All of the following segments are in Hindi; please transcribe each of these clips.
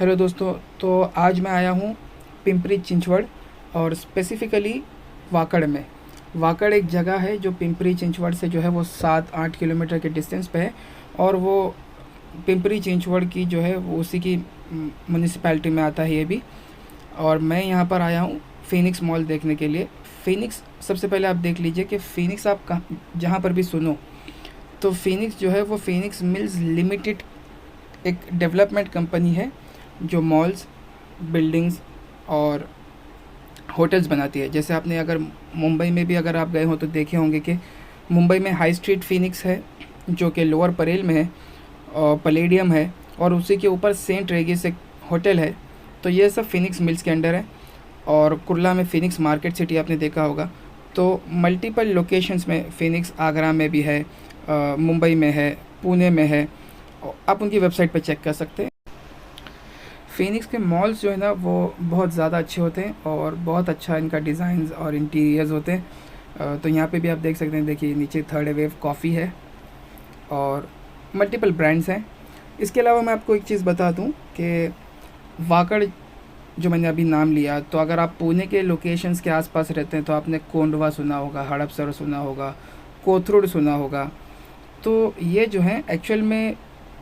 हेलो दोस्तों। तो आज मैं आया हूँ पिंपरी चिंचवड़ और स्पेसिफ़िकली वाकड़ में। वाकड़ एक जगह है जो पिंपरी चिंचवड़ से जो है वो 7-8 किलोमीटर के डिस्टेंस पे है, और वो पिंपरी चिंचवड़ की जो है वो उसी की म्यूनिसिपैलिटी में आता है ये भी। और मैं यहाँ पर आया हूँ फ़ीनिक्स मॉल देखने के लिए। फ़ीनिक्स, सबसे पहले आप देख लीजिए कि फ़ीनिक्स आप कहाँ जहाँ पर भी सुनो तो फ़ीनिक्स जो है वो फ़ीनिक्स मिल्स लिमिटेड एक डेवलपमेंट कंपनी है जो मॉल्स, बिल्डिंग्स और होटल्स बनाती है। जैसे आपने अगर मुंबई में भी अगर आप गए हो तो देखे होंगे कि मुंबई में हाई स्ट्रीट फ़ीनिक्स है जो कि लोअर परेल में है, और पैलेडियम है, और उसी के ऊपर सेंट रेगिस एक होटल है। तो ये सब फ़ीनिक्स मिल्स के अंडर है। और कुर्ला में फ़ीनिक्स मार्केट सिटी आपने देखा होगा। तो मल्टीपल लोकेशंस में फ़ीनिक्स, आगरा में भी है, मुंबई में है, पुणे में है। आप उनकी वेबसाइट पर चेक कर सकते हैं। फ़ीनिक्स के मॉल्स जो है ना वो बहुत ज़्यादा अच्छे होते हैं और बहुत अच्छा इनका डिज़ाइंस और इंटीरियर्स होते हैं। तो यहाँ पे भी आप देख सकते हैं, देखिए नीचे थर्ड वेव कॉफ़ी है और मल्टीपल ब्रांड्स हैं। इसके अलावा मैं आपको एक चीज़ बता दूँ कि वाकड़ जो मैंने अभी नाम लिया, तो अगर आप पुणे के लोकेशंस के आसपास रहते हैं तो आपने कोंडवा सुना होगा, हड़पसर सुना होगा, कोथरूड सुना होगा। तो ये जो है एक्चुअल में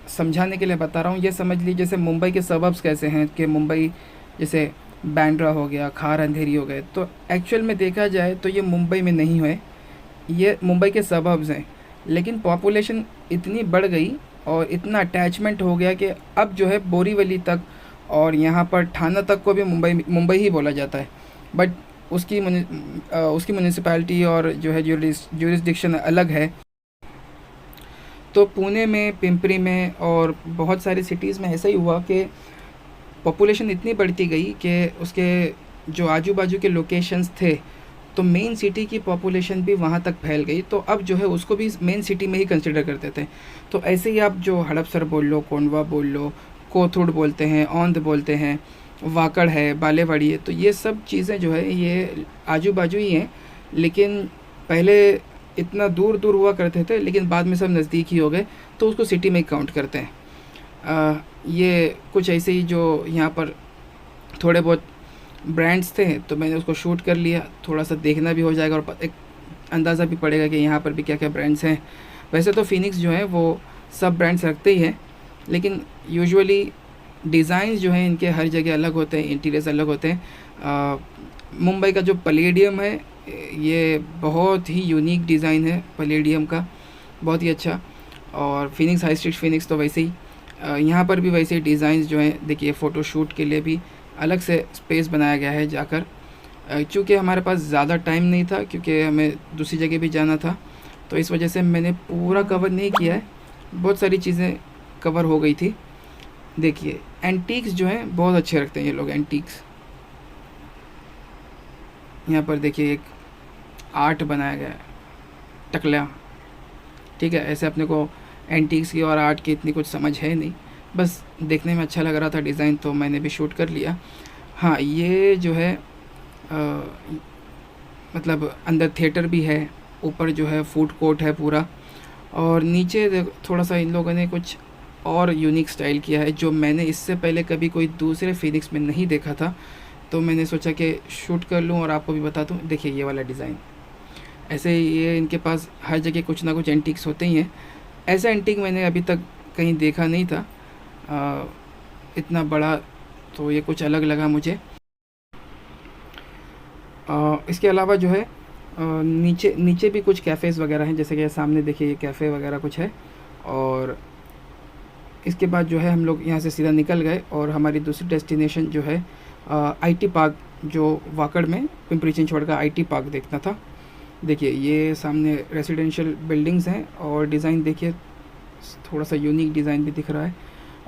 समझाने के लिए बता रहा हूँ। ये समझ लीजिए जैसे मुंबई के सबअब्स कैसे हैं, कि मुंबई जैसे बांद्रा हो गया, खार अंधेरी हो गए, तो एक्चुअल में देखा जाए तो ये मुंबई में नहीं है, ये मुंबई के सबअब्स हैं। लेकिन पॉपुलेशन इतनी बढ़ गई और इतना अटैचमेंट हो गया कि अब जो है बोरीवली तक और यहाँ पर ठाणा तक को भी मुंबई मुंबई ही बोला जाता है। बट उसकी म्यूनिसिपैलिटी और जो है ज्यूरिसडिक्शन अलग है। तो पुणे में, पिंपरी में और बहुत सारी सिटीज़ में ऐसा ही हुआ कि पॉपुलेशन इतनी बढ़ती गई कि उसके जो आजू बाजू के लोकेशंस थे, तो मेन सिटी की पॉपुलेशन भी वहाँ तक फैल गई। तो अब जो है उसको भी मेन सिटी में ही कंसिडर करते थे। तो ऐसे ही आप जो हड़पसर बोल लो, कोंडवा बोल लो, कोथरूड बोलते हैं, औंध बोलते हैं, वाकड़ है, बालेवाड़ी है, तो ये सब चीज़ें जो है ये आजू बाजू ही हैं। लेकिन पहले इतना दूर दूर हुआ करते थे, लेकिन बाद में सब नज़दीक ही हो गए, तो उसको सिटी में ही काउंट करते हैं। ये कुछ ऐसे ही जो यहाँ पर थोड़े बहुत ब्रांड्स थे, तो मैंने उसको शूट कर लिया। थोड़ा सा देखना भी हो जाएगा और एक अंदाज़ा भी पड़ेगा कि यहाँ पर भी क्या क्या ब्रांड्स हैं। वैसे तो फ़ीनिक्स जो है वो सब ब्रांड्स रखते ही हैं, लेकिन यूजुअली डिज़ाइंस जो हैं इनके हर जगह अलग होते हैं, इंटीरियर्स अलग होते हैं। मुंबई का जो पैलेडियम है, ये बहुत ही यूनिक डिज़ाइन है पैलेडियम का, बहुत ही अच्छा। और फ़ीनिक्स हाई स्ट्रीट फ़ीनिक्स तो वैसे ही, यहाँ पर भी वैसे ही डिज़ाइंस जो हैं, देखिए फ़ोटो शूट के लिए भी अलग से स्पेस बनाया गया है जाकर। चूँकि हमारे पास ज़्यादा टाइम नहीं था, क्योंकि हमें दूसरी जगह भी जाना था, तो इस वजह से मैंने पूरा कवर नहीं किया है, बहुत सारी चीज़ें कवर हो गई थी। देखिए एंटीक्स जो हैं बहुत अच्छे रखते हैं ये लोग, एंटीक्स। यहाँ पर देखिए एक आर्ट बनाया गया है, टकला। ठीक है, ऐसे अपने को एंटीक्स की और आर्ट की इतनी कुछ समझ है नहीं, बस देखने में अच्छा लग रहा था डिज़ाइन, तो मैंने भी शूट कर लिया। हाँ, ये जो है मतलब अंदर थिएटर भी है, ऊपर जो है फूड कोर्ट है पूरा, और नीचे थोड़ा सा इन लोगों ने कुछ और यूनिक स्टाइल किया है जो मैंने इससे पहले कभी कोई दूसरे फ़ीनिक्स में नहीं देखा था। तो मैंने सोचा कि शूट कर लूँ और आपको भी बता दूँ। देखिए ये वाला डिज़ाइन, ऐसे ये इनके पास हर जगह कुछ ना कुछ एंटीक्स होते ही हैं। ऐसा एंटीक मैंने अभी तक कहीं देखा नहीं था, इतना बड़ा, तो ये कुछ अलग लगा मुझे। इसके अलावा जो है नीचे नीचे भी कुछ कैफ़ेज़ वगैरह हैं, जैसे कि सामने देखिए ये कैफ़े वगैरह कुछ है। और इसके बाद जो है हम लोग यहाँ से सीधा निकल गए और हमारी दूसरी डेस्टिनेशन जो है आईटी पार्क, जो वाकड़ में पिंपरी चिंचवड़ का आईटी पार्क देखना था। देखिए ये सामने रेजिडेंशियल बिल्डिंग्स हैं और डिज़ाइन देखिए थोड़ा सा यूनिक डिज़ाइन भी दिख रहा है।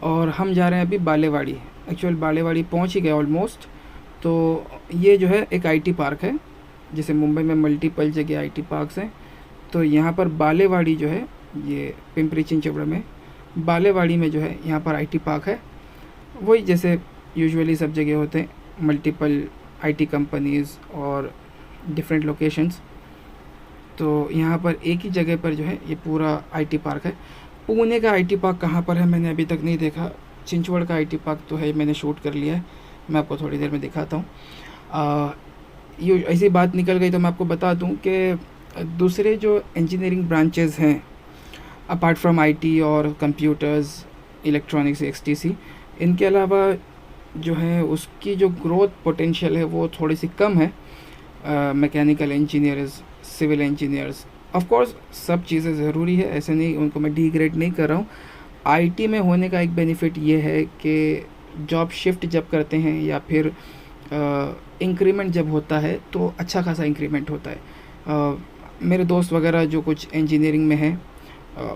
और हम जा रहे हैं अभी बालेवाड़ी, एक्चुअल बालेवाड़ी पहुंच ही गए ऑलमोस्ट। तो ये जो है एक आईटी पार्क है, जैसे मुंबई में मल्टीपल जगह आईटी पार्क्स हैं, तो यहाँ पर बालेवाड़ी जो है ये पिंपरी चिंचवड़ में बालेवाड़ी में जो है यहाँ पर आईटी पार्क है। वही जैसे यूजुअली सब जगह होते हैं, मल्टीपल आईटी कंपनीज़ और डिफरेंट लोकेशंस। तो यहाँ पर एक ही जगह पर जो है ये पूरा आईटी पार्क है। पुणे का आईटी पार्क कहाँ पर है मैंने अभी तक नहीं देखा, चिंचवड़ का आईटी पार्क तो है, मैंने शूट कर लिया है, मैं आपको थोड़ी देर में दिखाता हूँ। ये ऐसी बात निकल गई तो मैं आपको बता दूं कि दूसरे जो इंजीनियरिंग ब्रांचेस हैं अपार्ट फ्रॉम आईटी और कंप्यूटर्स, इलेक्ट्रॉनिक्स, एक्सटीसी, इनके अलावा जो है उसकी जो ग्रोथ पोटेंशियल है वो थोड़ी सी कम है। Mechanical engineers, civil engineers, of course सब चीज़ें ज़रूरी है, ऐसे नहीं, उनको मैं डिग्रेड नहीं कर रहा हूँ। आईटी में होने का एक बेनिफिट ये है कि जॉब शिफ्ट जब करते हैं या फिर इंक्रीमेंट जब होता है तो अच्छा खासा इंक्रीमेंट होता है। मेरे दोस्त वगैरह जो कुछ इंजीनियरिंग में हैं,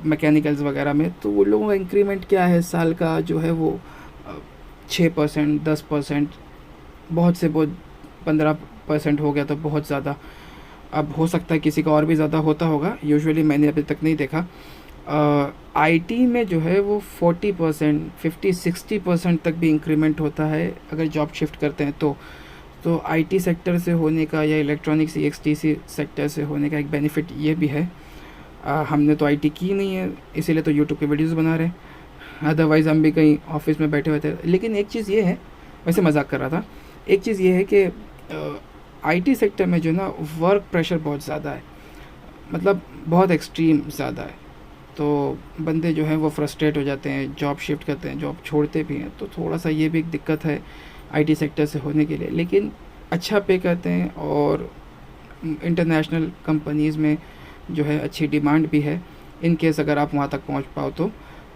मैकेनिकल्स वगैरह में, तो वो लोगों का इंक्रीमेंट क्या है साल का जो है वो 6%, 10%, बहुत से बहुत 15% हो गया तो बहुत ज़्यादा। अब हो सकता है किसी का और भी ज़्यादा होता होगा, यूजुअली मैंने अभी तक नहीं देखा। आईटी में जो है वो 40%, 50-60% तक भी इंक्रीमेंट होता है अगर जॉब शिफ्ट करते हैं तो आईटी सेक्टर से होने का या इलेक्ट्रॉनिक्स एक्सटीसी सेक्टर से होने का एक बेनिफिट ये भी है। हमने तो आईटी की नहीं है, इसीलिए तो यूट्यूब पे वीडियोस बना रहे हैं, अदरवाइज़ हम भी कहीं ऑफिस में बैठे हुए थे। लेकिन एक चीज़ ये है, वैसे मजाक कर रहा था, एक चीज़ ये है कि आईटी सेक्टर में जो ना वर्क प्रेशर बहुत ज़्यादा है, मतलब बहुत एक्सट्रीम ज़्यादा है, तो बंदे जो हैं वो फ्रस्ट्रेट हो जाते हैं, जॉब शिफ्ट करते हैं, जॉब छोड़ते भी हैं, तो थोड़ा सा ये भी एक दिक्कत है आईटी सेक्टर से होने के लिए। लेकिन अच्छा पे करते हैं और इंटरनेशनल कंपनीज़ में जो है अच्छी डिमांड भी है, इन केस अगर आप वहाँ तक पहुँच पाओ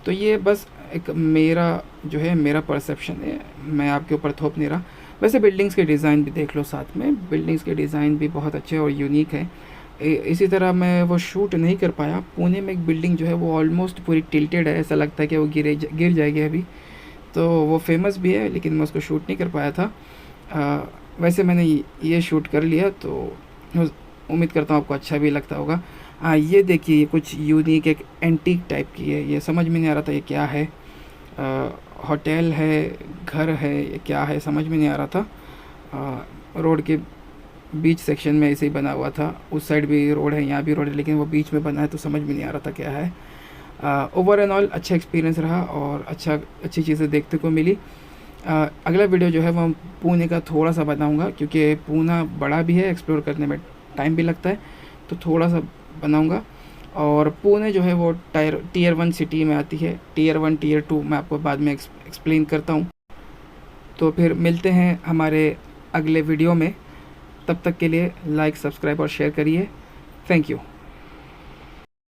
तो ये बस एक मेरा जो है मेरा परसेप्शन है, मैं आपके ऊपर थोप नहीं रहा। वैसे बिल्डिंग्स के डिज़ाइन भी देख लो साथ में, बिल्डिंग्स के डिज़ाइन भी बहुत अच्छे और यूनिक है। इसी तरह मैं वो शूट नहीं कर पाया, पुणे में एक बिल्डिंग जो है वो ऑलमोस्ट पूरी टिल्टेड है, ऐसा लगता है कि वो गिर जाएगी अभी, तो वो फेमस भी है, लेकिन मैं उसको शूट नहीं कर पाया था। वैसे मैंने ये शूट कर लिया, तो उम्मीद करता हूँ आपको अच्छा भी लगता होगा। ये देखिए, ये कुछ यूनिक एक एंटीक टाइप की है, ये समझ में नहीं आ रहा था ये क्या है, होटल है, घर है, ये क्या है समझ में नहीं आ रहा था। रोड के बीच सेक्शन में ऐसे ही बना हुआ था, उस साइड भी रोड है, यहाँ भी रोड है, लेकिन वो बीच में बना है तो समझ में नहीं आ रहा था क्या है। ओवर एंड ऑल अच्छा एक्सपीरियंस रहा और अच्छी चीज़ें देखने को मिली। अगला वीडियो जो है वो पुणे का थोड़ा सा बनाऊंगा, क्योंकि पुणे बड़ा भी है, एक्सप्लोर करने में टाइम भी लगता है, तो थोड़ा सा बनाऊंगा। और पुणे जो है वो टीयर 1 सिटी में आती है, टीयर 1 टीयर 2 मैं आपको बाद में एक्सप्लेन करता हूँ। तो फिर मिलते हैं हमारे अगले वीडियो में, तब तक के लिए लाइक, सब्सक्राइब और शेयर करिए। Thank you.